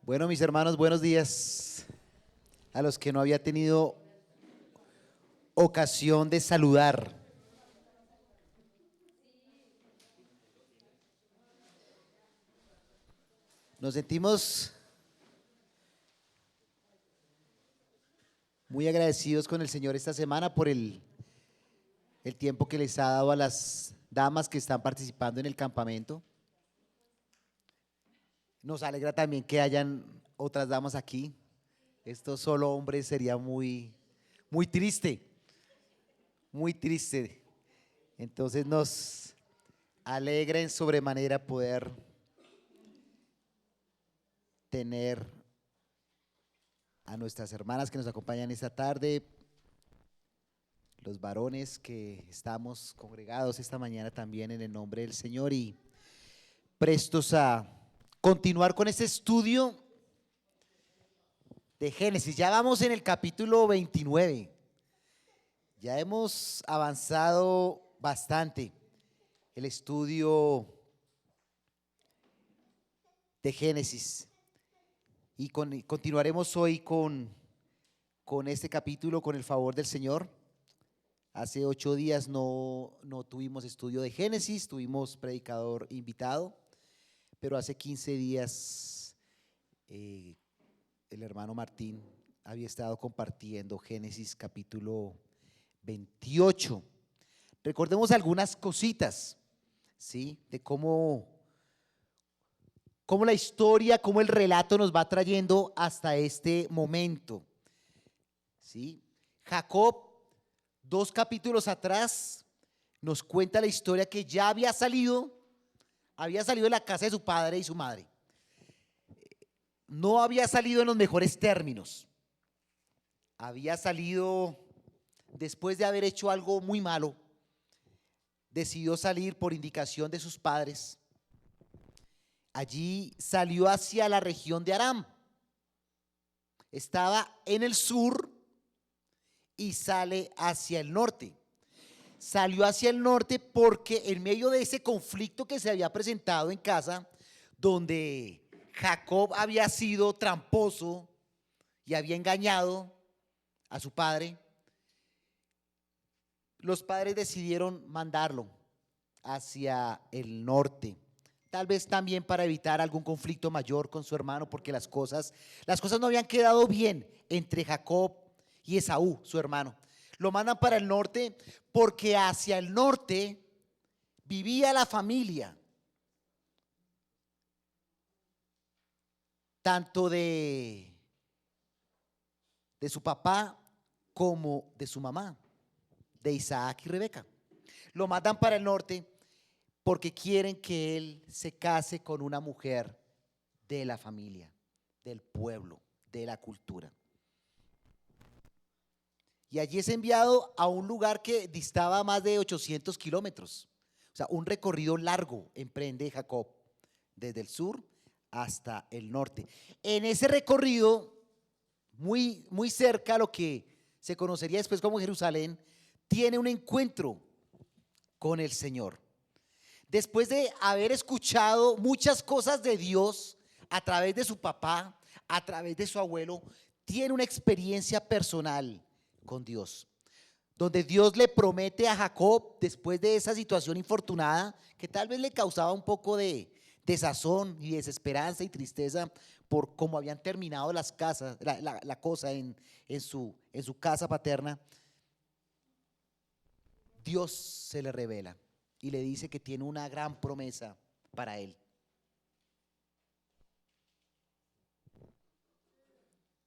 Bueno, mis hermanos, buenos días. A los que no había tenido ocasión de saludar. Nos sentimos muy agradecidos con el Señor esta semana por el tiempo que les ha dado a las damas que están participando en el campamento. Nos alegra también que hayan otras damas aquí. Esto solo hombres sería muy triste, muy triste. Entonces nos alegra en sobremanera poder tener a nuestras hermanas que nos acompañan esta tarde, los varones que estamos congregados esta mañana también en el nombre del Señor y prestos a continuar con este estudio de Génesis. Ya vamos en el capítulo 29. Ya hemos avanzado bastante el estudio de Génesis y continuaremos hoy con este capítulo con el favor del Señor. Hace 8 días no tuvimos estudio de Génesis, tuvimos predicador invitado, pero hace 15 días el hermano Martín había estado compartiendo Génesis capítulo 28. Recordemos algunas cositas, ¿sí? De cómo la historia, cómo el relato nos va trayendo hasta este momento, ¿sí? Jacob, 2 capítulos atrás, nos cuenta la historia que ya había salido de la casa de su padre y su madre. No había salido en los mejores términos. Había salido después de haber hecho algo muy malo. Decidió salir por indicación de sus padres. Allí salió hacia la región de Aram. Estaba en el sur y sale hacia el norte. Salió hacia el norte porque en medio de ese conflicto que se había presentado en casa, donde Jacob había sido tramposo y había engañado a su padre, los padres decidieron mandarlo hacia el norte. Tal vez también para evitar algún conflicto mayor con su hermano, porque las cosas no habían quedado bien entre Jacob y Esaú, su hermano. Lo mandan para el norte porque hacia el norte vivía la familia, tanto de su papá como de su mamá, de Isaac y Rebeca. Lo mandan para el norte porque quieren que él se case con una mujer de la familia, del pueblo, de la cultura. Y allí es enviado a un lugar que distaba más de 800 kilómetros. O sea, un recorrido largo emprende Jacob desde el sur hasta el norte. En ese recorrido, muy cerca a lo que se conocería después como Jerusalén, tiene un encuentro con el Señor. Después de haber escuchado muchas cosas de Dios a través de su papá, a través de su abuelo, tiene una experiencia personal con Dios, donde Dios le promete a Jacob, después de esa situación infortunada, que tal vez le causaba un poco de desazón y desesperanza y tristeza por cómo habían terminado las casas, la cosa en su casa paterna. Dios se le revela y le dice que tiene una gran promesa para él.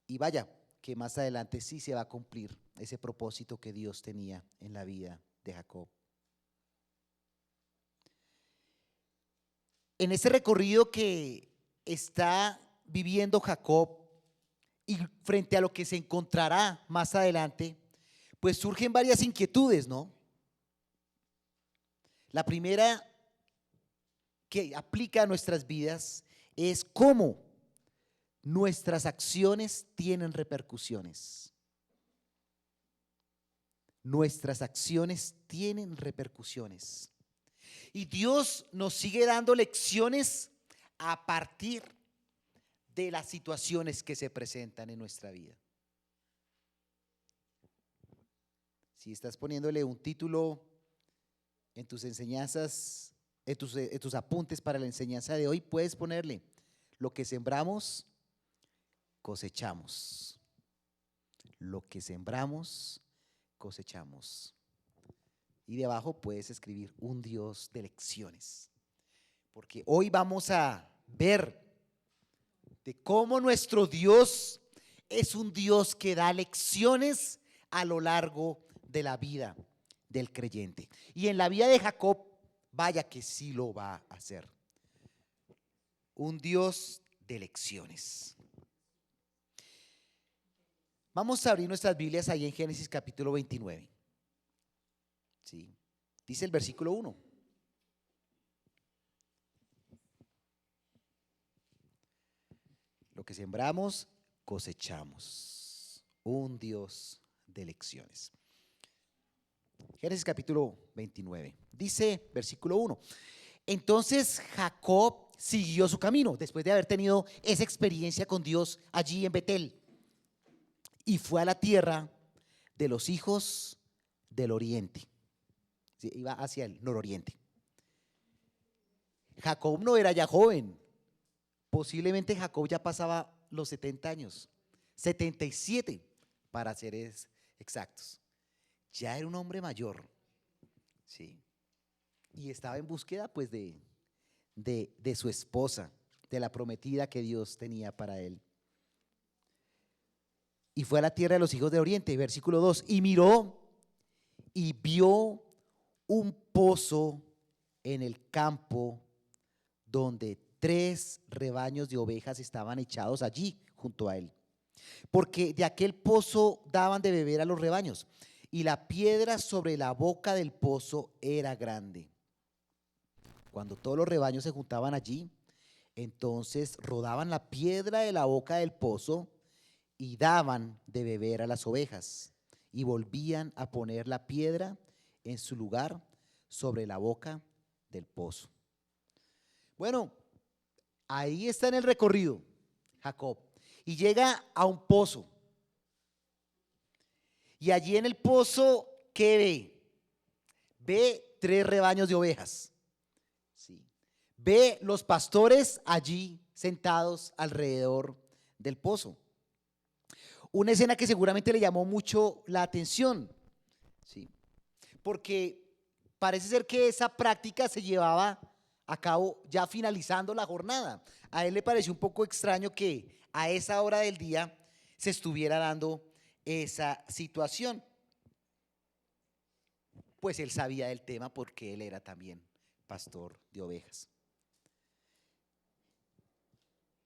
Y vaya, que más adelante sí se va a cumplir ese propósito que Dios tenía en la vida de Jacob. En ese recorrido que está viviendo Jacob y frente a lo que se encontrará más adelante, pues surgen varias inquietudes, ¿no? La primera que aplica a nuestras vidas es cómo nuestras acciones tienen repercusiones. Nuestras acciones tienen repercusiones. Y Dios nos sigue dando lecciones a partir de las situaciones que se presentan en nuestra vida. Si estás poniéndole un título en tus enseñanzas, en tus apuntes para la enseñanza de hoy, puedes ponerle: lo que sembramos, cosechamos. Lo que sembramos, cosechamos. Y debajo puedes escribir: un Dios de lecciones. Porque hoy vamos a ver de cómo nuestro Dios es un Dios que da lecciones a lo largo de la vida del creyente. Y en la vida de Jacob, vaya que sí lo va a hacer. Un Dios de lecciones. Vamos a abrir nuestras Biblias ahí en Génesis capítulo 29. ¿Sí? Dice el versículo 1. Lo que sembramos, cosechamos. Un Dios de lecciones. Génesis capítulo 29. Dice versículo 1. Entonces Jacob siguió su camino después de haber tenido esa experiencia con Dios allí en Betel, y fue a la tierra de los hijos del oriente. Sí, iba hacia el nororiente. Jacob no era ya joven. Posiblemente Jacob ya pasaba los 70 años, 77 para ser exactos. Ya era un hombre mayor, ¿sí? Y estaba en búsqueda pues de su esposa, de la prometida que Dios tenía para él. Y fue a la tierra de los hijos de Oriente, versículo 2, y miró y vio un pozo en el campo donde 3 rebaños de ovejas estaban echados allí junto a él, porque de aquel pozo daban de beber a los rebaños, y la piedra sobre la boca del pozo era grande. Cuando todos los rebaños se juntaban allí, entonces rodaban la piedra de la boca del pozo y daban de beber a las ovejas, y volvían a poner la piedra en su lugar sobre la boca del pozo. Bueno, ahí está en el recorrido Jacob, y llega a un pozo. Y allí en el pozo, ¿qué ve? Ve 3 rebaños de ovejas. Sí. Ve los pastores allí sentados alrededor del pozo. Una escena que seguramente le llamó mucho la atención, ¿sí? Porque parece ser que esa práctica se llevaba a cabo ya finalizando la jornada. A él le pareció un poco extraño que a esa hora del día se estuviera dando esa situación. Pues él sabía del tema porque él era también pastor de ovejas.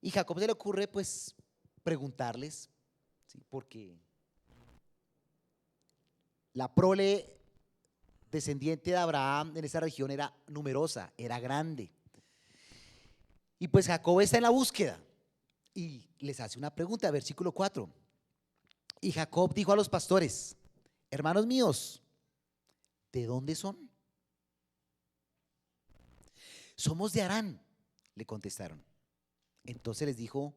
Y Jacob se le ocurre pues preguntarles, ¿sí? Porque la prole descendiente de Abraham en esa región era numerosa, era grande. Y pues Jacob está en la búsqueda y les hace una pregunta, versículo 4. Y Jacob dijo a los pastores: hermanos míos, ¿de dónde son? Somos de Harán, le contestaron. Entonces les dijo: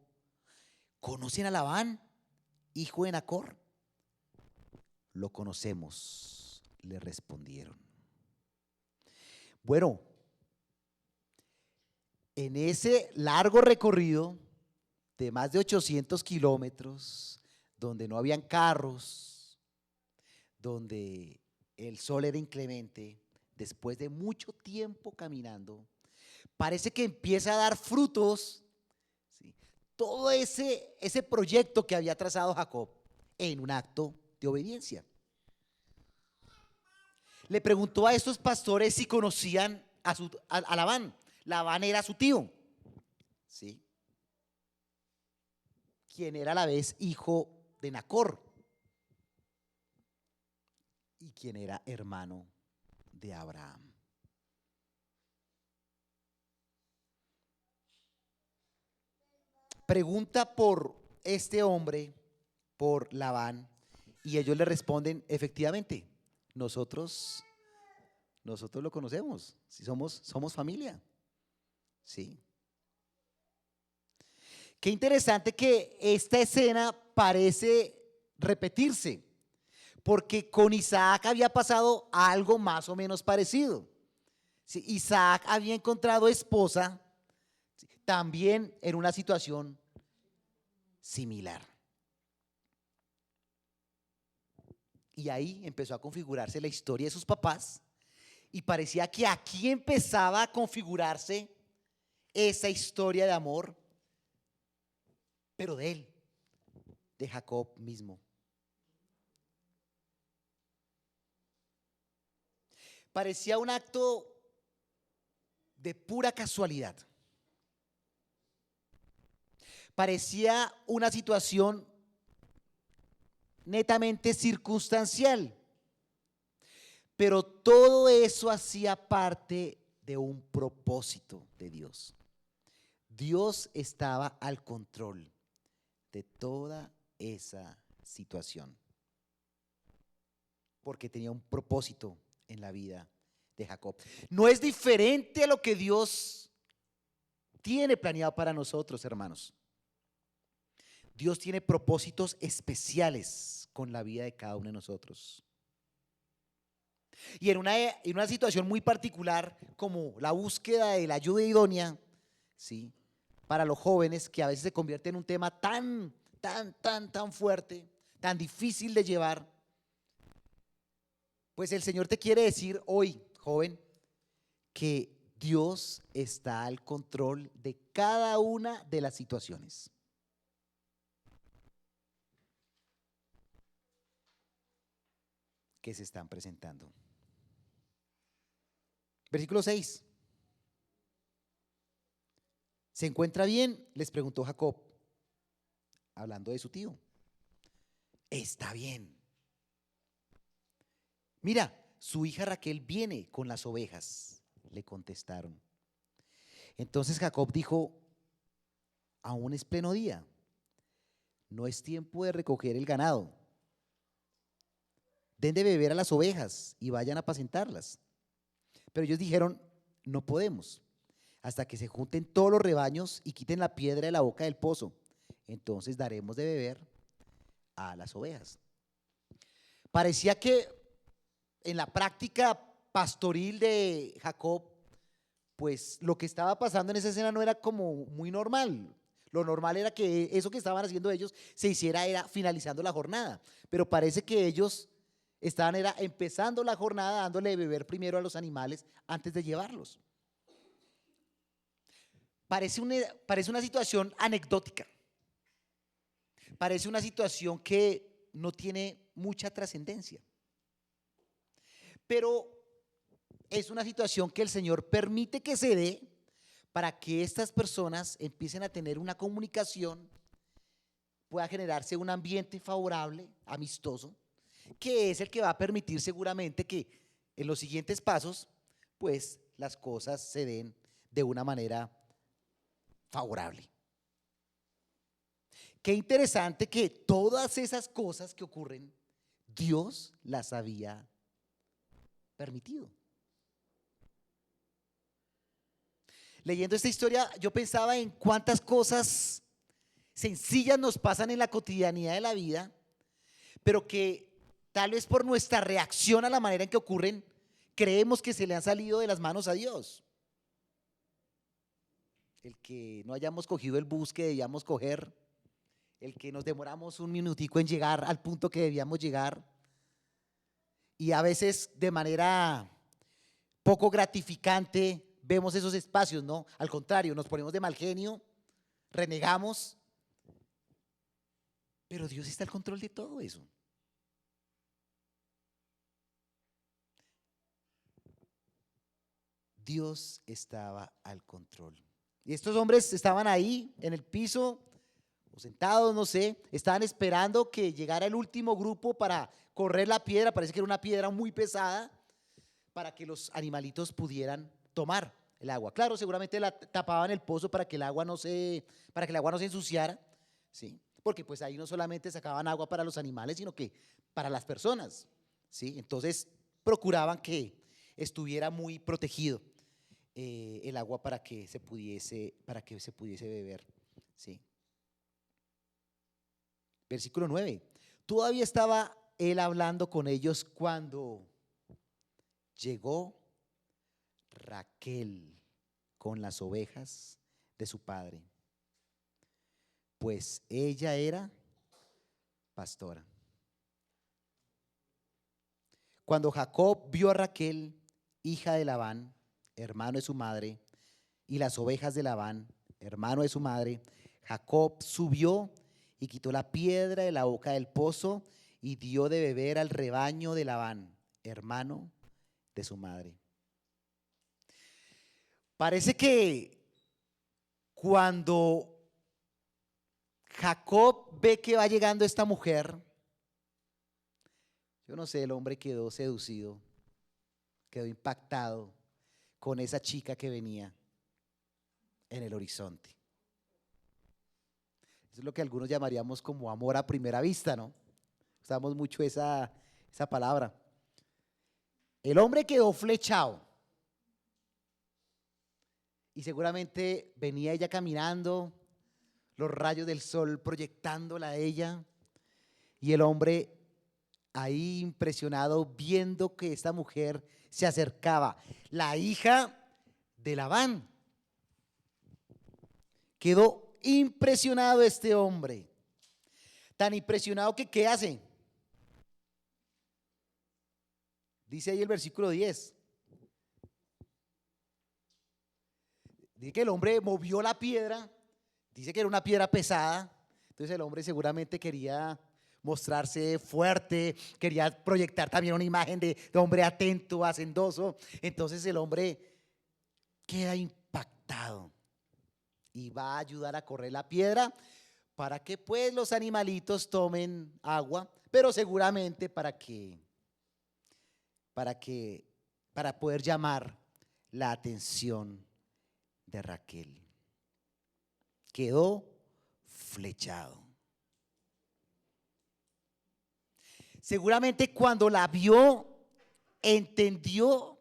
¿conocen a Labán, hijo de Nacor? Lo conocemos, le respondieron. Bueno, en ese largo recorrido de más de 800 kilómetros, donde no habían carros, donde el sol era inclemente, después de mucho tiempo caminando, parece que empieza a dar frutos, ¿sí? Todo ese proyecto que había trazado Jacob en un acto de obediencia. Le preguntó a estos pastores si conocían a Labán. Labán era su tío, ¿sí? Quien era a la vez hijo de Nacor y quien era hermano de Abraham. Pregunta por este hombre, por Labán, y ellos le responden: efectivamente, nosotros lo conocemos, si somos familia. Sí. Qué interesante que esta escena parece repetirse, porque con Isaac había pasado algo más o menos parecido. Sí, Isaac había encontrado esposa, sí, también en una situación similar. Y ahí empezó a configurarse la historia de sus papás y parecía que aquí empezaba a configurarse esa historia de amor, pero de él, de Jacob mismo. Parecía un acto de pura casualidad. Parecía una situación netamente circunstancial, pero todo eso hacía parte de un propósito de Dios. Dios estaba al control de toda esa situación, porque tenía un propósito en la vida de Jacob. No es diferente a lo que Dios tiene planeado para nosotros, hermanos. Dios tiene propósitos especiales con la vida de cada uno de nosotros. Y en una situación muy particular, como la búsqueda de la ayuda idónea, ¿sí?, para los jóvenes, que a veces se convierte en un tema tan fuerte, tan difícil de llevar, pues el Señor te quiere decir hoy, joven, que Dios está al control de cada una de las situaciones. Que se están presentando. Versículo 6. ¿Se encuentra bien?, les preguntó Jacob, hablando de su tío. Está bien. Mira, su hija Raquel viene con las ovejas, le contestaron. Entonces Jacob dijo, aún es pleno día, no es tiempo de recoger el ganado. Den de beber a las ovejas y vayan a apacentarlas. Pero ellos dijeron, no podemos, hasta que se junten todos los rebaños y quiten la piedra de la boca del pozo. Entonces daremos de beber a las ovejas. Parecía que en la práctica pastoril de Jacob, pues lo que estaba pasando en esa escena no era como muy normal. Lo normal era que eso que estaban haciendo ellos se hiciera era finalizando la jornada. Pero parece que ellos estaban era empezando la jornada dándole de beber primero a los animales antes de llevarlos. Parece una situación anecdótica. Parece una situación que no tiene mucha trascendencia. Pero es una situación que el Señor permite que se dé para que estas personas empiecen a tener una comunicación, pueda generarse un ambiente favorable, amistoso, que es el que va a permitir seguramente que en los siguientes pasos, pues las cosas se den de una manera favorable. Qué interesante que todas esas cosas que ocurren, Dios las había permitido. Leyendo esta historia, yo pensaba en cuántas cosas sencillas nos pasan en la cotidianidad de la vida, pero que tal vez por nuestra reacción a la manera en que ocurren, creemos que se le han salido de las manos a Dios. El que no hayamos cogido el bus que debíamos coger, el que nos demoramos un minutico en llegar al punto que debíamos llegar, y a veces de manera poco gratificante vemos esos espacios, ¿no? Al contrario, nos ponemos de mal genio, renegamos, pero Dios está al control de todo eso. Dios estaba al control. Y estos hombres estaban ahí en el piso o sentados, no sé, estaban esperando que llegara el último grupo para correr la piedra, parece que era una piedra muy pesada, para que los animalitos pudieran tomar el agua. Claro, seguramente la tapaban el pozo para que el agua no se ensuciara, ¿sí? Porque pues ahí no solamente sacaban agua para los animales, sino que para las personas, ¿sí? Entonces procuraban que estuviera muy protegido el agua para que se pudiese beber, ¿sí? Versículo 9. Todavía estaba él hablando con ellos cuando llegó Raquel con las ovejas de su padre, pues ella era pastora. Cuando Jacob vio a Raquel, hija de Labán, hermano de su madre, y las ovejas de Labán, hermano de su madre, Jacob subió y quitó la piedra de la boca del pozo y dio de beber al rebaño de Labán, hermano de su madre. Parece que cuando Jacob ve que va llegando esta mujer, yo no sé, el hombre quedó seducido, quedó impactado con esa chica que venía en el horizonte. Eso es lo que algunos llamaríamos como amor a primera vista, ¿no? Usamos mucho esa palabra. El hombre quedó flechado y seguramente venía ella caminando, los rayos del sol proyectándola a ella, y el hombre ahí impresionado viendo que esta mujer se acercaba, la hija de Labán. Quedó impresionado este hombre, tan impresionado que ¿qué hace? Dice ahí el versículo 10. Dice que el hombre movió la piedra, dice que era una piedra pesada, entonces el hombre seguramente quería mostrarse fuerte, quería proyectar también una imagen de hombre atento, hacendoso. Entonces el hombre queda impactado y va a ayudar a correr la piedra para que pues los animalitos tomen agua, pero seguramente para poder llamar la atención de Raquel. Quedó flechado. Seguramente cuando la vio, entendió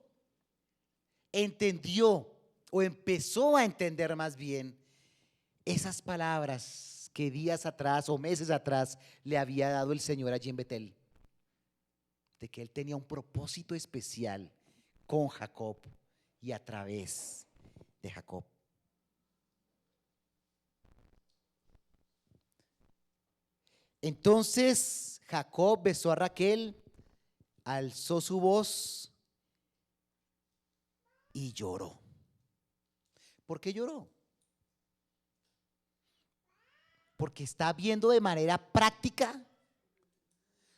o empezó a entender más bien esas palabras que días atrás o meses atrás le había dado el Señor allí en Betel, de que Él tenía un propósito especial con Jacob y a través de Jacob. Entonces Jacob besó a Raquel, alzó su voz y lloró. ¿Por qué lloró? Porque está viendo de manera práctica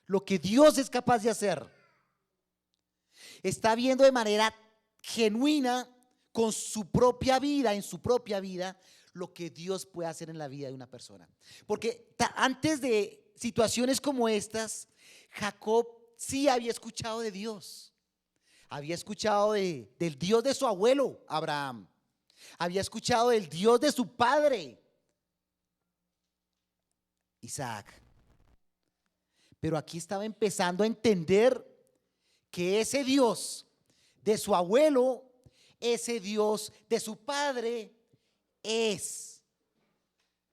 lo que Dios es capaz de hacer. Está viendo de manera genuina con su propia vida, en su propia vida, lo que Dios puede hacer en la vida de una persona. Porque antes de situaciones como estas, Jacob sí había escuchado de Dios. Había escuchado del Dios de su abuelo, Abraham. Había escuchado del Dios de su padre, Isaac. Pero aquí estaba empezando a entender que ese Dios de su abuelo, ese Dios de su padre, es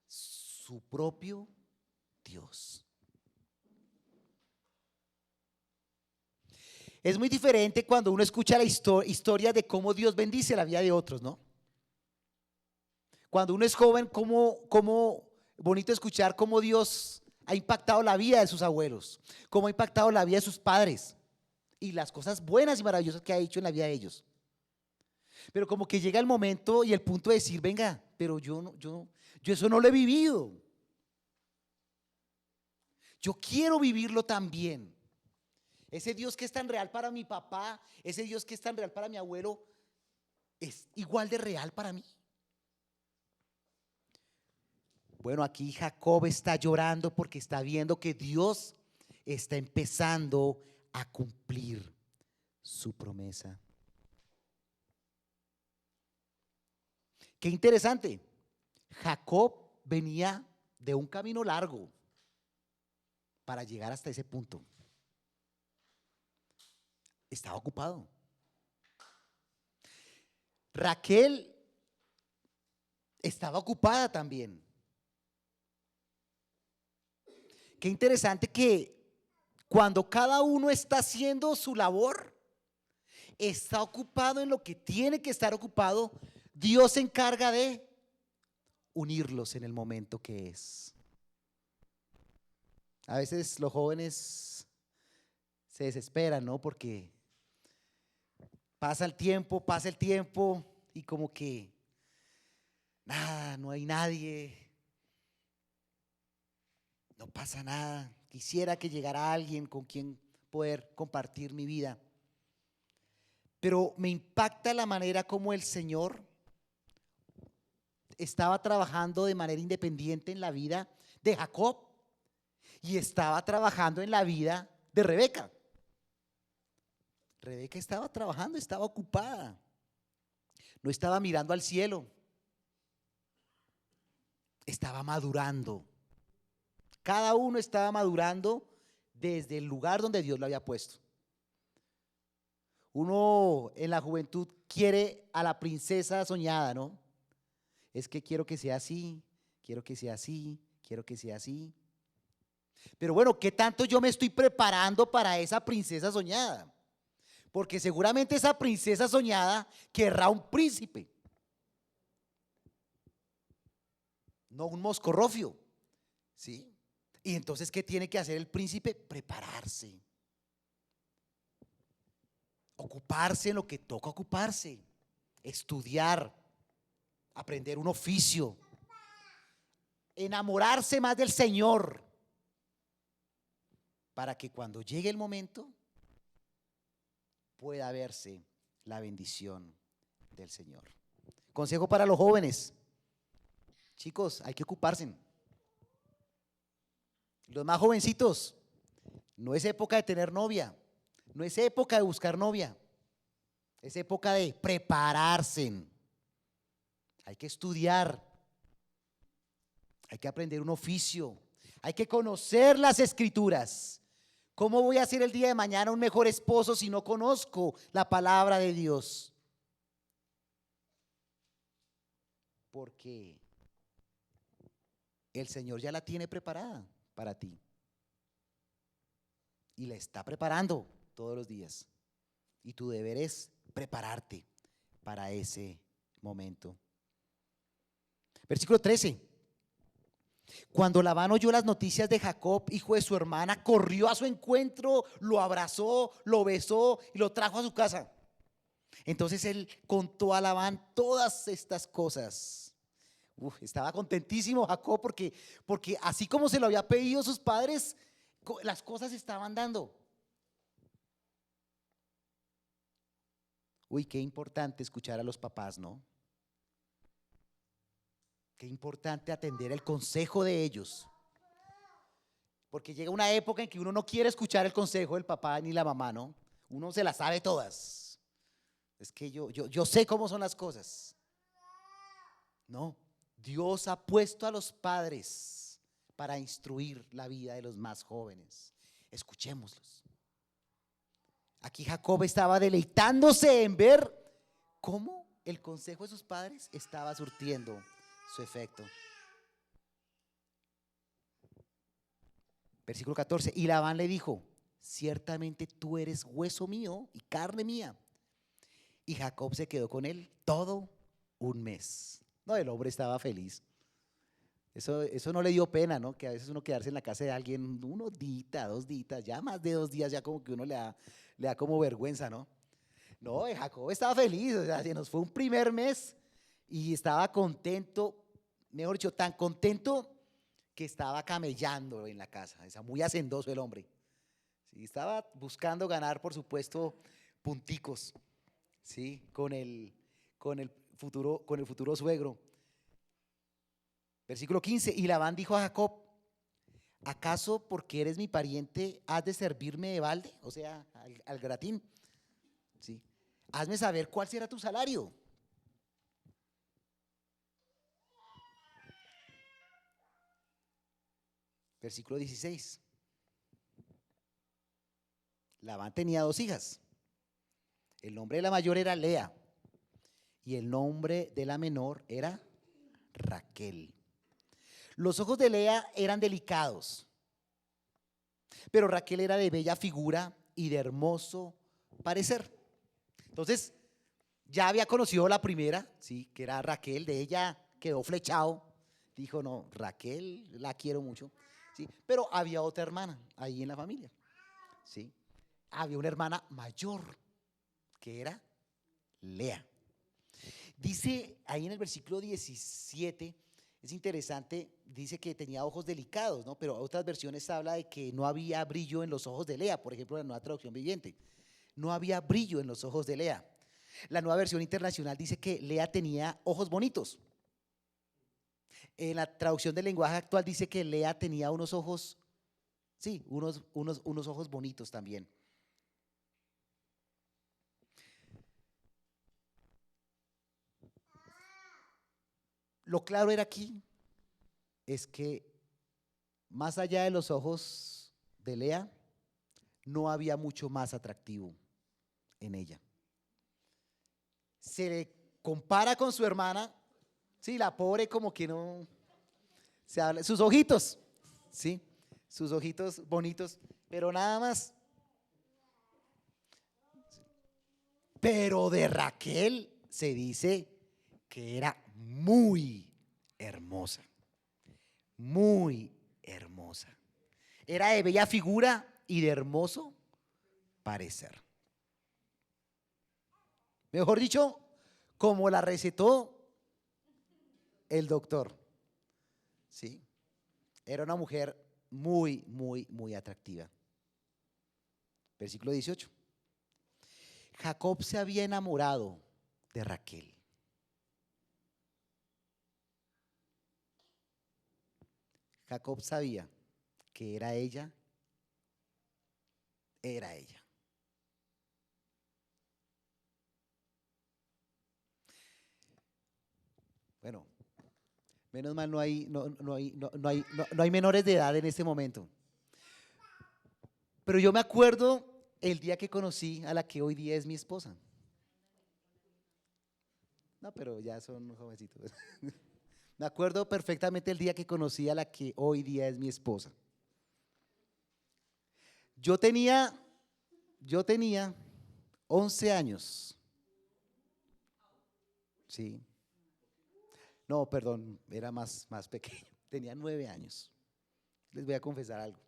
su propio Dios. Es muy diferente cuando uno escucha la historia de cómo Dios bendice la vida de otros, ¿no? Cuando uno es joven, cómo bonito escuchar cómo Dios ha impactado la vida de sus abuelos, cómo ha impactado la vida de sus padres y las cosas buenas y maravillosas que ha hecho en la vida de ellos. Pero como que llega el momento y el punto de decir, venga, pero yo eso no lo he vivido. Yo quiero vivirlo también. Ese Dios que es tan real para mi papá, ese Dios que es tan real para mi abuelo, es igual de real para mí. Bueno, aquí Jacob está llorando porque está viendo que Dios está empezando a cumplir su promesa. Qué interesante. Jacob venía de un camino largo para llegar hasta ese punto. Estaba ocupado. Raquel estaba ocupada también. qué interesante que cuando cada uno está haciendo su labor, está ocupado en lo que tiene que estar ocupado, Dios se encarga de unirlos en el momento que es. A veces los jóvenes se desesperan, ¿no? Porque pasa el tiempo y como que nada, no hay nadie, no pasa nada. Quisiera que llegara alguien con quien poder compartir mi vida. Pero me impacta la manera como el Señor estaba trabajando de manera independiente en la vida de Jacob y estaba trabajando en la vida de Rebeca. Rebeca estaba trabajando, estaba ocupada, no estaba mirando al cielo, estaba madurando. Cada uno estaba madurando desde el lugar donde Dios lo había puesto. Uno en la juventud quiere a la princesa soñada, ¿no? Es que quiero que sea así, quiero que sea así, quiero que sea así. Pero bueno, ¿qué tanto yo me estoy preparando para esa princesa soñada? Porque seguramente esa princesa soñada querrá un príncipe, no un moscorrofio, ¿sí? Y entonces, ¿qué tiene que hacer el príncipe? Prepararse, ocuparse en lo que toca ocuparse, estudiar, aprender un oficio, enamorarse más del Señor, para que cuando llegue el momento pueda verse la bendición del Señor. Consejo para los jóvenes. Chicos, hay que ocuparse. Los más jovencitos, no es época de tener novia, no es época de buscar novia, es época de prepararse. Hay que estudiar, hay que aprender un oficio, hay que conocer las Escrituras. ¿Cómo voy a ser el día de mañana un mejor esposo si no conozco la palabra de Dios? Porque el Señor ya la tiene preparada para ti y la está preparando todos los días. Y tu deber es prepararte para ese momento. Versículo 13. Cuando Labán oyó las noticias de Jacob, hijo de su hermana, corrió a su encuentro, lo abrazó, lo besó y lo trajo a su casa. Entonces él contó a Labán todas estas cosas. Estaba contentísimo Jacob porque así como se lo había pedido sus padres, las cosas estaban dando. Qué importante escuchar a los papás, ¿no? Qué importante atender el consejo de ellos. Porque llega una época en que uno no quiere escuchar el consejo del papá ni la mamá, ¿no? Uno se las sabe todas. Es que yo sé cómo son las cosas. No, Dios ha puesto a los padres para instruir la vida de los más jóvenes. Escuchémoslos. Aquí Jacob estaba deleitándose en ver cómo el consejo de sus padres estaba surtiendo su efecto. Versículo 14. Y Labán le dijo: ciertamente tú eres hueso mío y carne mía. Y Jacob se quedó con él todo un mes. No, el hombre estaba feliz. Eso no le dio pena, ¿no? Que a veces uno quedarse en la casa de alguien unos días, 2 días, ya más de 2 días, ya como que uno le da como vergüenza, ¿no? No, Jacob estaba feliz, o sea, se nos fue un primer mes y estaba contento, mejor dicho, tan contento que estaba camellando en la casa. Está muy hacendoso el hombre. Sí, estaba buscando ganar, por supuesto, punticos, ¿sí? Con el futuro suegro. Versículo 15. Y Labán dijo a Jacob: ¿acaso porque eres mi pariente has de servirme de balde? O sea, al gratín. ¿Sí? Hazme saber cuál será tu salario. Versículo 16. Labán tenía 2 hijas. El nombre de la mayor era Lea y el nombre de la menor era Raquel. Los ojos de Lea eran delicados Pero Raquel era de bella figura y de hermoso parecer. Entonces, ya había conocido la primera, sí, que era Raquel, de ella quedó flechado. Dijo, no, Raquel la quiero mucho, sí. Pero había otra hermana ahí en la familia, sí. Había una hermana mayor que era Lea. Dice ahí en el versículo 17, es interesante, dice que tenía ojos delicados, ¿no? Pero otras versiones habla de que no había brillo en los ojos de Lea, por ejemplo, la Nueva Traducción Viviente. No había brillo en los ojos de Lea. La Nueva Versión Internacional dice que Lea tenía ojos bonitos. En la traducción del lenguaje actual dice que Lea tenía unos ojos, sí, unos ojos bonitos también. Lo claro era aquí es que más allá de los ojos de Lea, no había mucho más atractivo en ella. Se le compara con su hermana, sí, la pobre como que no, se habla, sus ojitos, sí, sus ojitos bonitos, pero nada más. Pero de Raquel se dice que era muy hermosa, muy hermosa. Era de bella figura y de hermoso parecer. Mejor dicho, como la recetó el doctor. ¿Sí? Era una mujer muy, muy, muy atractiva. Versículo 18. Jacob se había enamorado de Raquel. Jacob sabía que era ella. Bueno, menos mal no hay menores de edad en este momento. Pero yo me acuerdo el día que conocí a la que hoy día es mi esposa. No, pero ya son jovencitos. Me acuerdo perfectamente el día que conocí a la que hoy día es mi esposa. Yo tenía 11 años. Sí. No, perdón, era más pequeño. Tenía 9 años. Les voy a confesar algo.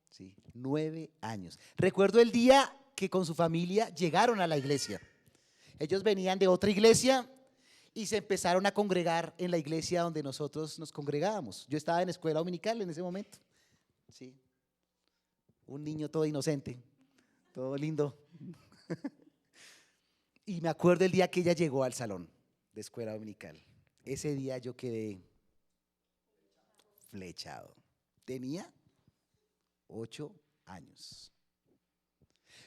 Sí, 9 años. Recuerdo el día que con su familia llegaron a la iglesia. Ellos venían de otra iglesia y se empezaron a congregar en la iglesia donde nosotros nos congregábamos. Yo estaba en escuela dominical en ese momento. Sí. Un niño todo inocente, todo lindo. Y me acuerdo el día que ella llegó al salón de escuela dominical. Ese día yo quedé flechado. Tenía 8 años.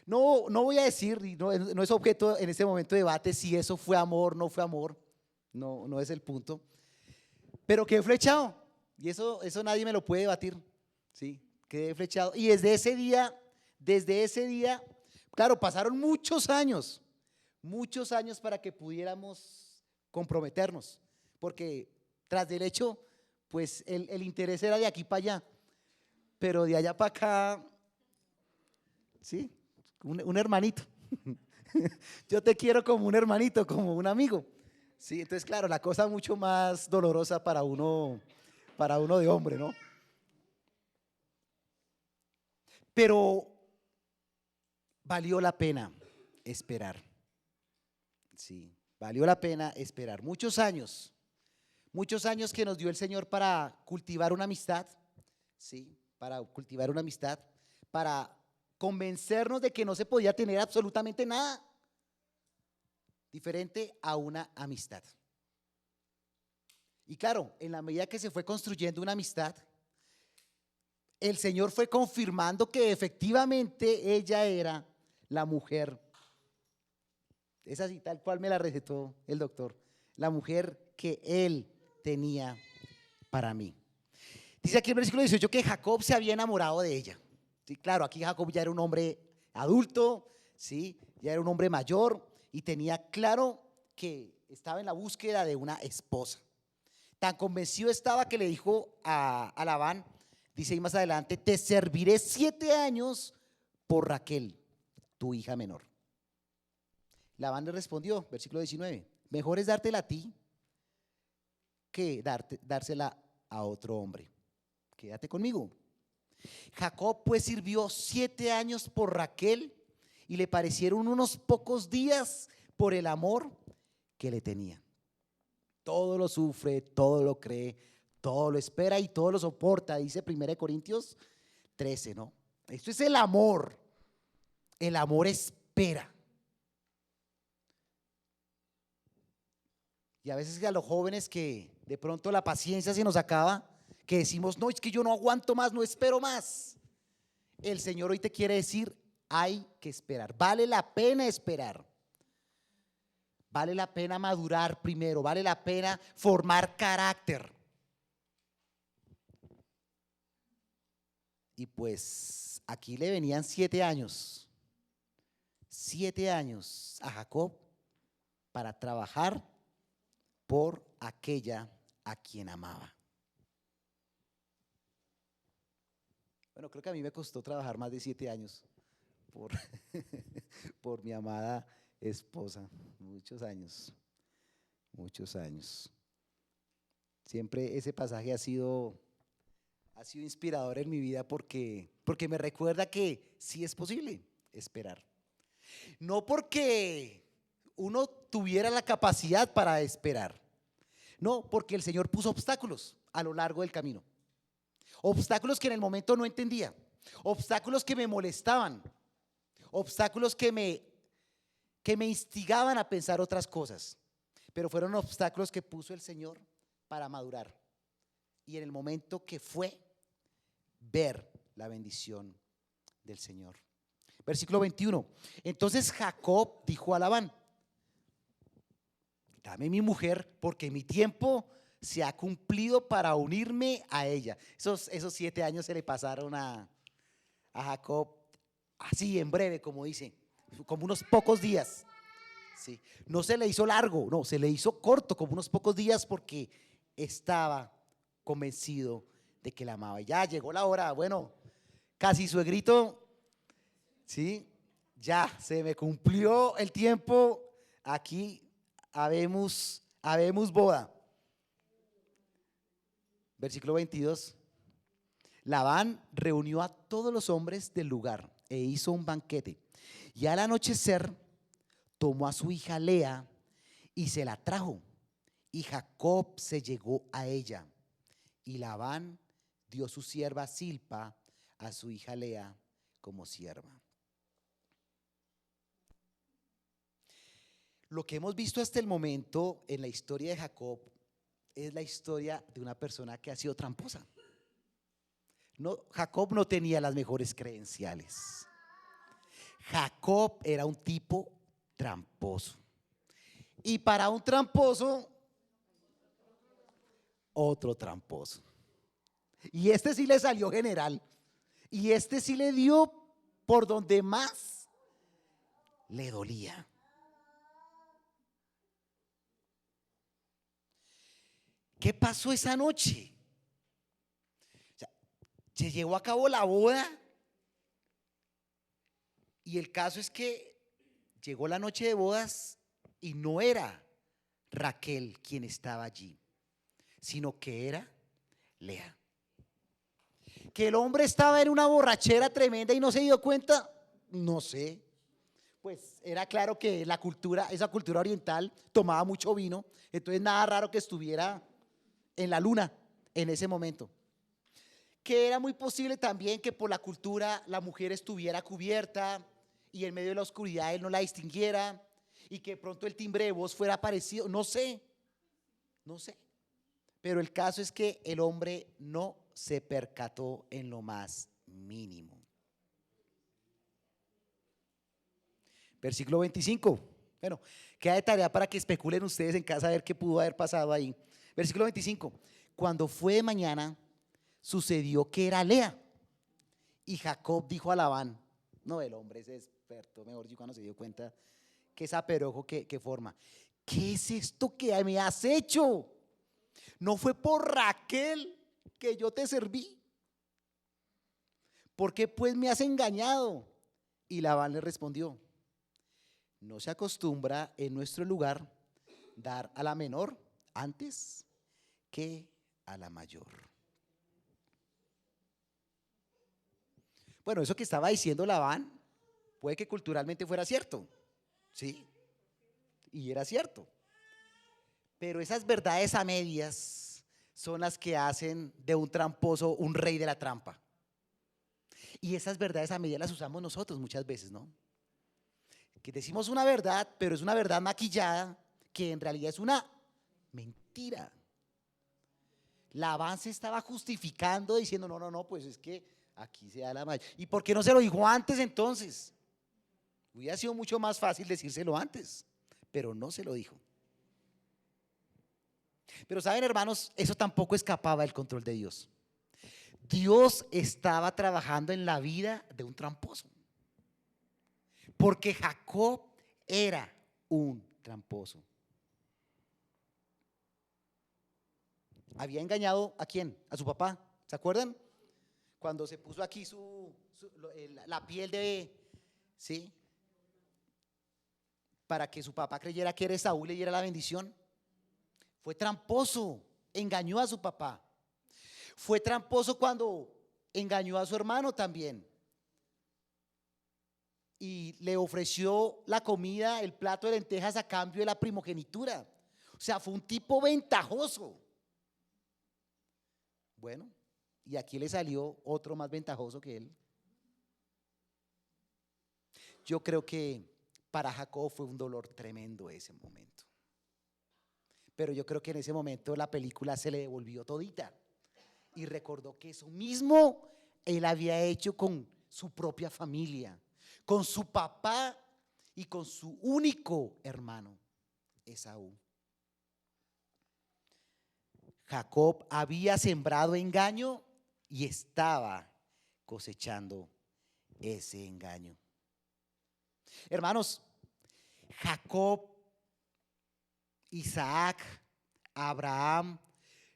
No voy a decir, no es objeto en este momento de debate si eso fue amor, no fue amor. No es el punto. Pero quedé flechado. Y eso nadie me lo puede debatir. Sí, quedé flechado. Y desde ese día, claro, pasaron muchos años para que pudiéramos comprometernos. Porque tras del hecho, pues el interés era de aquí para allá. Pero de allá para acá, sí, un hermanito. Yo te quiero como un hermanito, como un amigo. Sí, entonces claro, la cosa mucho más dolorosa para uno de hombre, ¿no? Pero valió la pena esperar. Sí, valió la pena esperar. Muchos años que nos dio el Señor para cultivar una amistad, sí, para cultivar una amistad, para convencernos de que no se podía tener absolutamente nada diferente a una amistad. Y claro, en la medida que se fue construyendo una amistad, el Señor fue confirmando que efectivamente ella era la mujer. Es así, tal cual me la recetó el doctor. La mujer que Él tenía para mí. Dice aquí en el versículo 18 que Jacob se había enamorado de ella. Sí, claro, aquí Jacob ya era un hombre adulto, sí, ya era un hombre mayor y tenía claro que estaba en la búsqueda de una esposa. Tan convencido estaba que le dijo a Labán, Dice ahí más adelante, te serviré 7 años por Raquel, tu hija menor. Labán le respondió, versículo 19, mejor es dártela a ti que dársela a otro hombre. Quédate conmigo. Jacob pues sirvió 7 años por Raquel y le parecieron unos pocos días por el amor que le tenía. Todo lo sufre, todo lo cree, todo lo espera y todo lo soporta, dice 1 Corintios 13, ¿no? Esto es el amor. El amor espera. Y a veces a los jóvenes que de pronto la paciencia se nos acaba, que decimos, no, es que yo no aguanto más, no espero más. El Señor hoy te quiere decir, hay que esperar. Vale la pena esperar. Vale la pena madurar primero, vale la pena formar carácter. Y pues aquí le venían 7 años. 7 años a Jacob para trabajar por aquella a quien amaba. Bueno, creo que a mí me costó trabajar más de 7 años por, por mi amada esposa. Muchos años, muchos años. Siempre ese pasaje ha sido inspirador en mi vida porque me recuerda que sí es posible esperar. No porque uno tuviera la capacidad para esperar, no, porque el Señor puso obstáculos a lo largo del camino. Obstáculos que en el momento no entendía, obstáculos que me molestaban, obstáculos que me instigaban a pensar otras cosas, pero fueron obstáculos que puso el Señor para madurar. Y en el momento que fue, ver la bendición del Señor. Versículo 21. Entonces Jacob dijo a Labán, dame mi mujer porque mi tiempo se ha cumplido para unirme a ella. Esos 7 años se le pasaron a Jacob así en breve, como dice, como unos pocos días. Sí. No se le hizo largo, no, se le hizo corto, como unos pocos días, porque estaba convencido de que la amaba. Y ya llegó la hora, bueno, casi suegrito, sí, ya se me cumplió el tiempo, aquí habemos boda. Versículo 22. Labán reunió a todos los hombres del lugar e hizo un banquete. Y al anochecer tomó a su hija Lea y se la trajo. Y Jacob se llegó a ella. Y Labán dio su sierva Silpa a su hija Lea como sierva. Lo que hemos visto hasta el momento en la historia de Jacob es la historia de una persona que ha sido tramposa. No, Jacob no tenía las mejores credenciales. Jacob era un tipo tramposo. Y para un tramposo, otro tramposo. Y este sí le salió general. Y este sí le dio por donde más le dolía. ¿Qué pasó esa noche? O sea, se llevó a cabo la boda y el caso es que llegó la noche de bodas y no era Raquel quien estaba allí, sino que era Lea. Que el hombre estaba en una borrachera tremenda y no se dio cuenta, no sé. Pues era claro que esa cultura oriental tomaba mucho vino, entonces nada raro que estuviera en la luna en ese momento. Que era muy posible también que por la cultura la mujer estuviera cubierta y en medio de la oscuridad él no la distinguiera y que pronto el timbre de voz fuera parecido, no sé. Pero el caso es que el hombre no se percató en lo más mínimo. Versículo 25. Bueno, queda de tarea para que especulen ustedes en casa a ver qué pudo haber pasado ahí. Versículo 25. Cuando fue de mañana, sucedió que era Lea. Y Jacob dijo a Labán, no, el hombre es experto, mejor dicho, cuando se dio cuenta que es aperojo que forma. ¿Qué es esto que me has hecho? ¿No fue por Raquel que yo te serví? ¿por qué pues me has engañado? Y Labán le respondió, no se acostumbra en nuestro lugar dar a la menor antes que a la mayor. Bueno, eso que estaba diciendo Labán puede que culturalmente fuera cierto, ¿sí? Y era cierto. Pero esas verdades a medias son las que hacen de un tramposo un rey de la trampa. Y esas verdades a medias las usamos nosotros muchas veces, ¿no? Que decimos una verdad, pero es una verdad maquillada que en realidad es una mentira. Labán se estaba justificando diciendo, no, no, no, pues es que aquí se da la mayor. ¿Y por qué no se lo dijo antes entonces? Hubiera sido mucho más fácil decírselo antes, pero no se lo dijo. Pero saben, hermanos, eso tampoco escapaba del control de Dios. Dios estaba trabajando en la vida de un tramposo. Porque Jacob era un tramposo. Había engañado ¿a quién? A su papá. ¿Se acuerdan? Cuando se puso aquí la piel de, ¿sí? Para que su papá creyera que era Esaú y le diera la bendición. Fue tramposo, engañó a su papá. Fue tramposo cuando engañó a su hermano también. Y le ofreció la comida, el plato de lentejas a cambio de la primogenitura. O sea, fue un tipo ventajoso. Bueno, y aquí le salió otro más ventajoso que él. Yo creo que para Jacob fue un dolor tremendo ese momento. Pero yo creo que en ese momento la película se le devolvió todita. Y recordó que eso mismo él había hecho con su propia familia, con su papá y con su único hermano, Esaú. Jacob había sembrado engaño y estaba cosechando ese engaño. Hermanos, Jacob, Isaac, Abraham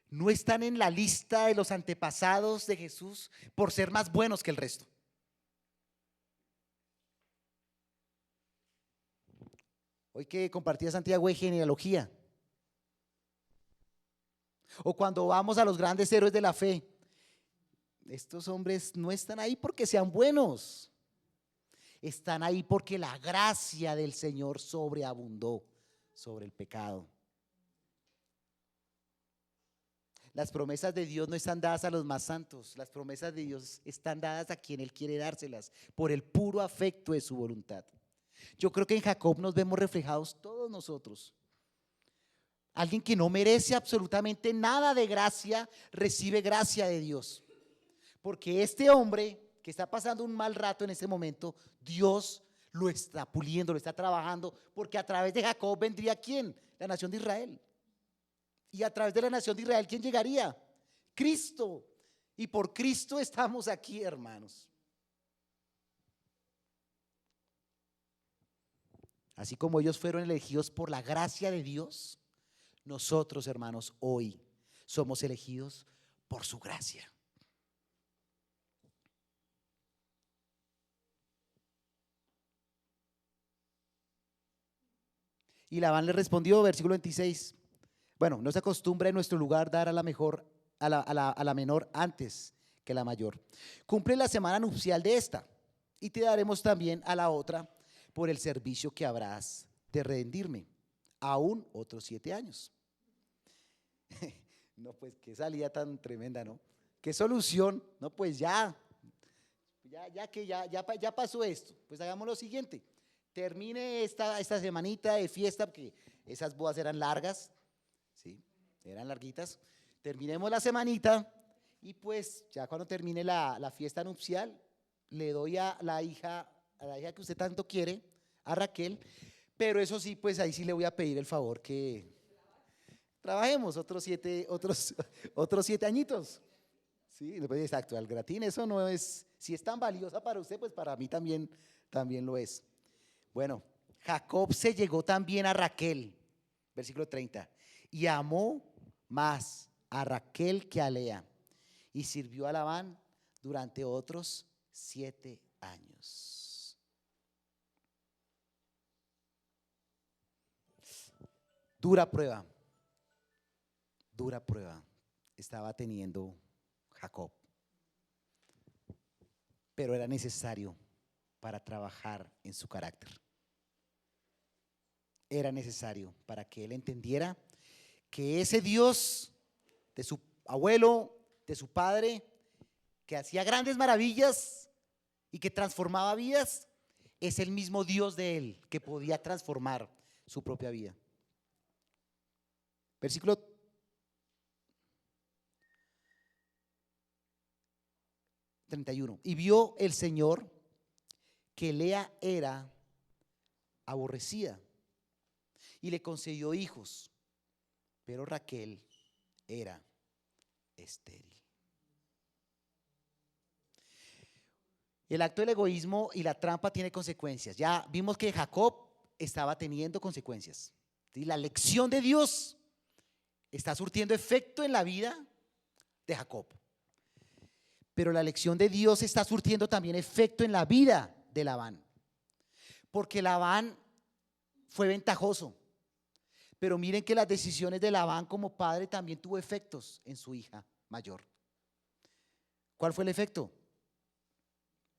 no están en la lista de los antepasados de Jesús por ser más buenos que el resto. Hoy que compartía Santiago de genealogía, o cuando vamos a los grandes héroes de la fe, estos hombres no están ahí porque sean buenos, están ahí porque la gracia del Señor sobreabundó sobre el pecado. Las promesas de Dios no están dadas a los más santos, las promesas de Dios están dadas a quien Él quiere dárselas por el puro afecto de su voluntad. Yo creo que en Jacob nos vemos reflejados todos nosotros. Alguien que no merece absolutamente nada de gracia, recibe gracia de Dios. Porque este hombre que está pasando un mal rato en ese momento, Dios lo está puliendo, lo está trabajando, porque a través de Jacob vendría ¿quién? La nación de Israel. Y a través de la nación de Israel, ¿quién llegaría? Cristo. Y por Cristo estamos aquí, hermanos. Así como ellos fueron elegidos por la gracia de Dios, nosotros, hermanos, hoy somos elegidos por su gracia. Y Labán le respondió, versículo 26, bueno, no se acostumbra en nuestro lugar dar a la mejor, a la menor antes que la mayor. Cumple la semana nupcial de esta y te daremos también a la otra por el servicio que habrás de rendirme, aún otros 7 años. No, pues qué salida tan tremenda, ¿no? Qué solución, no, pues ya pasó esto, pues hagamos lo siguiente. Termine esta semanita de fiesta, porque esas bodas eran largas, ¿sí? Eran larguitas. Terminemos la semanita y pues ya cuando termine la fiesta nupcial, le doy a la hija que usted tanto quiere, a Raquel, pero eso sí, pues ahí sí le voy a pedir el favor que trabajemos otros 7 añitos. Sí, pues exacto, al gratín eso no es, si es tan valiosa para usted, pues para mí también lo es. Bueno, Jacob se llegó también a Raquel, versículo 30, y amó más a Raquel que a Lea, y sirvió a Labán durante otros 7 años. Dura prueba, dura prueba estaba teniendo Jacob, pero era necesario para trabajar en su carácter. Era necesario para que él entendiera que ese Dios de su abuelo, de su padre, que hacía grandes maravillas y que transformaba vidas, es el mismo Dios de él que podía transformar su propia vida. Versículo 31. Y vio el Señor que Lea era aborrecida y le concedió hijos, pero Raquel era estéril. El acto del egoísmo y la trampa tiene consecuencias. Ya vimos que Jacob estaba teniendo consecuencias. ¿Sí? La lección de Dios está surtiendo efecto en la vida de Jacob. Pero la lección de Dios está surtiendo también efecto en la vida de Labán. Porque Labán fue ventajoso. Pero miren que las decisiones de Labán como padre también tuvo efectos en su hija mayor. ¿Cuál fue el efecto?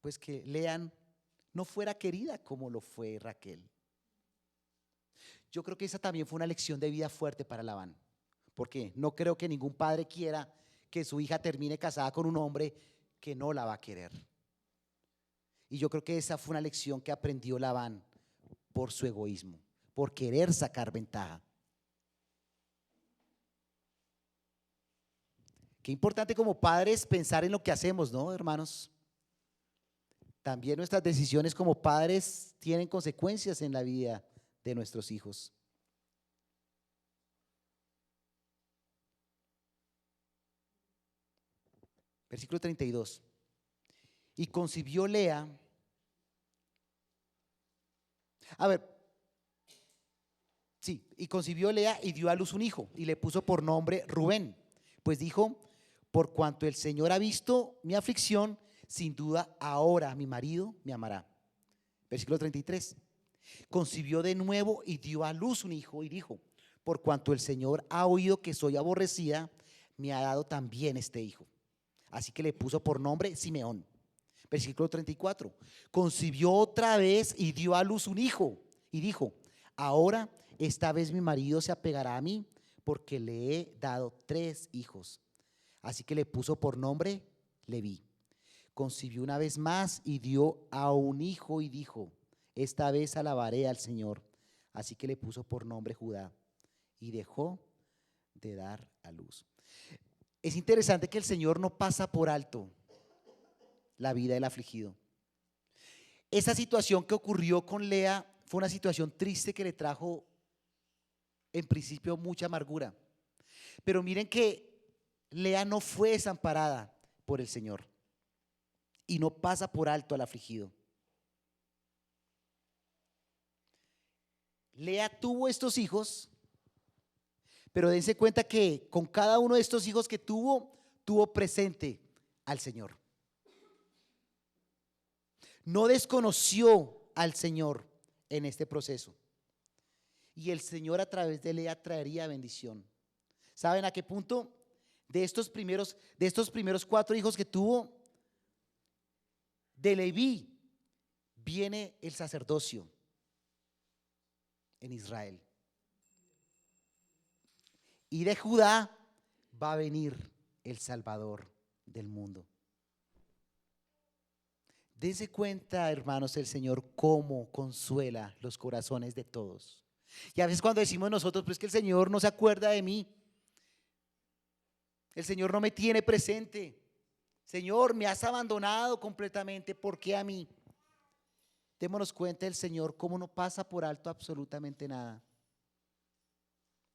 Pues que Lea no fuera querida como lo fue Raquel. Yo creo que esa también fue una lección de vida fuerte para Labán. Porque no creo que ningún padre quiera que su hija termine casada con un hombre que no la va a querer. Y yo creo que esa fue una lección que aprendió Labán por su egoísmo, por querer sacar ventaja. Qué importante como padres pensar en lo que hacemos, ¿no, hermanos? También nuestras decisiones como padres tienen consecuencias en la vida de nuestros hijos. Versículo 32. Y concibió Lea. Y concibió Lea y dio a luz un hijo y le puso por nombre Rubén. Pues dijo, por cuanto el Señor ha visto mi aflicción, sin duda ahora mi marido me amará. Versículo 33. Concibió de nuevo y dio a luz un hijo y dijo, por cuanto el Señor ha oído que soy aborrecida, me ha dado también este hijo. Así que le puso por nombre Simeón. Versículo 34. Concibió otra vez y dio a luz un hijo y dijo, ahora esta vez mi marido se apegará a mí porque le he dado 3 hijos. Así que le puso por nombre Leví. Concibió una vez más y dio a un hijo y dijo, esta vez alabaré al Señor. Así que le puso por nombre Judá y dejó de dar a luz. Es interesante que el Señor no pasa por alto la vida del afligido. Esa situación que ocurrió con Lea fue una situación triste que le trajo en principio mucha amargura. Pero miren que Lea no fue desamparada por el Señor y no pasa por alto al afligido. Lea tuvo estos hijos, pero dense cuenta que con cada uno de estos hijos que tuvo presente al Señor. No desconoció al Señor en este proceso. Y el Señor a través de Lea traería bendición. ¿Saben a qué punto? De estos primeros 4 hijos que tuvo, de Leví viene el sacerdocio en Israel. Y de Judá va a venir el Salvador del mundo. Dense cuenta, hermanos, el Señor cómo consuela los corazones de todos. Y a veces cuando decimos nosotros, pues que el Señor no se acuerda de mí, el Señor no me tiene presente, Señor, me has abandonado completamente, ¿por qué a mí? Démonos cuenta el Señor cómo no pasa por alto absolutamente nada.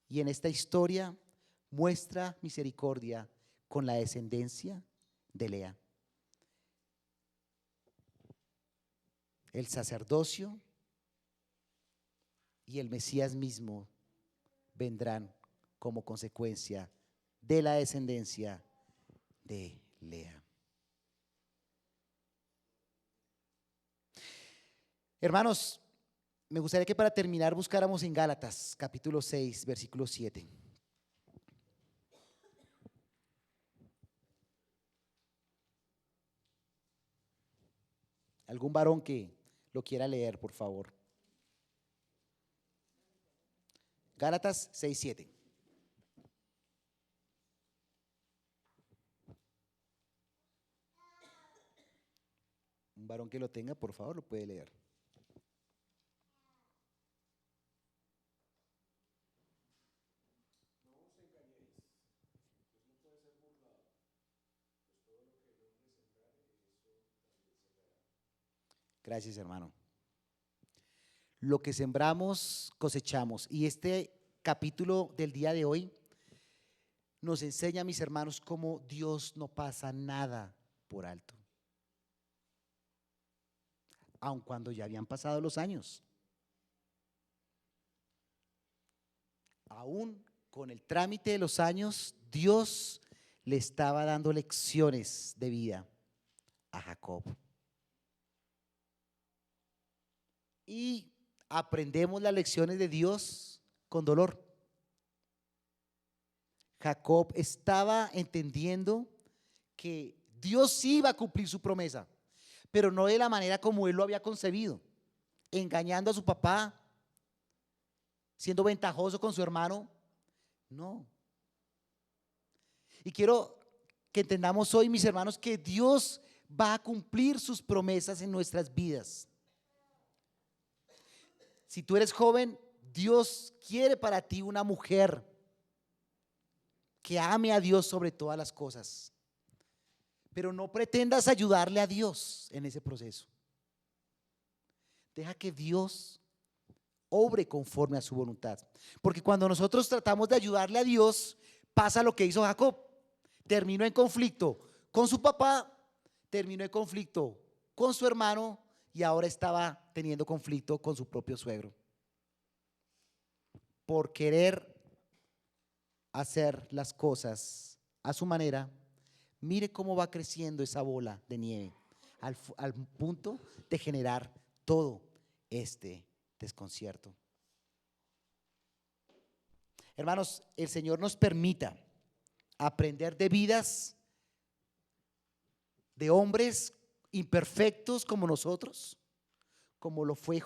Y en esta historia muestra misericordia con la descendencia de Lea. El sacerdocio y el Mesías mismo vendrán como consecuencia de la descendencia de Lea. Hermanos, me gustaría que para terminar buscáramos en Gálatas, capítulo 6, versículo 7. Algún varón que lo quiera leer, por favor. Gálatas 6, 7. Un varón que lo tenga, por favor, lo puede leer. Gracias, hermano. Lo que sembramos, cosechamos. Y este capítulo del día de hoy nos enseña, mis hermanos, cómo Dios no pasa nada por alto. Aun cuando ya habían pasado los años. Aún con el trámite de los años, Dios le estaba dando lecciones de vida a Jacob. Y aprendemos las lecciones de Dios con dolor. Jacob estaba entendiendo que Dios iba a cumplir su promesa, pero no de la manera como él lo había concebido, engañando a su papá, siendo ventajoso con su hermano. No. Y quiero que entendamos hoy, mis hermanos, que Dios va a cumplir sus promesas en nuestras vidas. Si tú eres joven, Dios quiere para ti una mujer que ame a Dios sobre todas las cosas. Pero no pretendas ayudarle a Dios en ese proceso. Deja que Dios obre conforme a su voluntad. Porque cuando nosotros tratamos de ayudarle a Dios, pasa lo que hizo Jacob. Terminó en conflicto con su papá, terminó en conflicto con su hermano y ahora estaba teniendo conflicto con su propio suegro. Por querer hacer las cosas a su manera, mire cómo va creciendo esa bola de nieve al punto de generar todo este desconcierto. Hermanos, el Señor nos permita aprender de vidas de hombres imperfectos como nosotros, como lo fue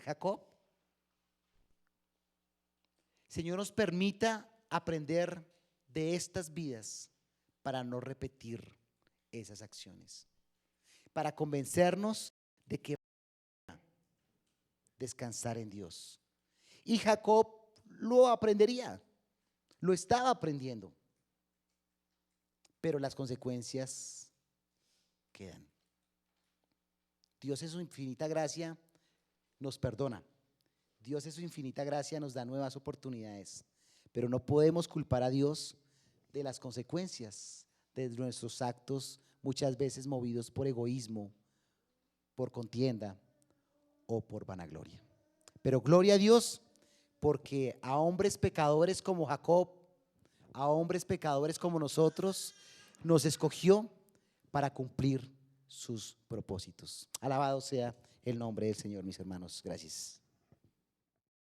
Jacob. Señor nos permita aprender de estas vidas para no repetir esas acciones, para convencernos de que descansar en Dios. Y Jacob lo aprendería, lo estaba aprendiendo, pero las consecuencias quedan. Dios en su infinita gracia nos perdona. Dios en su infinita gracia nos da nuevas oportunidades, pero no podemos culpar a Dios de las consecuencias de nuestros actos, muchas veces movidos por egoísmo, por contienda o por vanagloria. Pero gloria a Dios, porque a hombres pecadores como Jacob, a hombres pecadores como nosotros, nos escogió para cumplir sus propósitos. Alabado sea el nombre del Señor, mis hermanos. Gracias.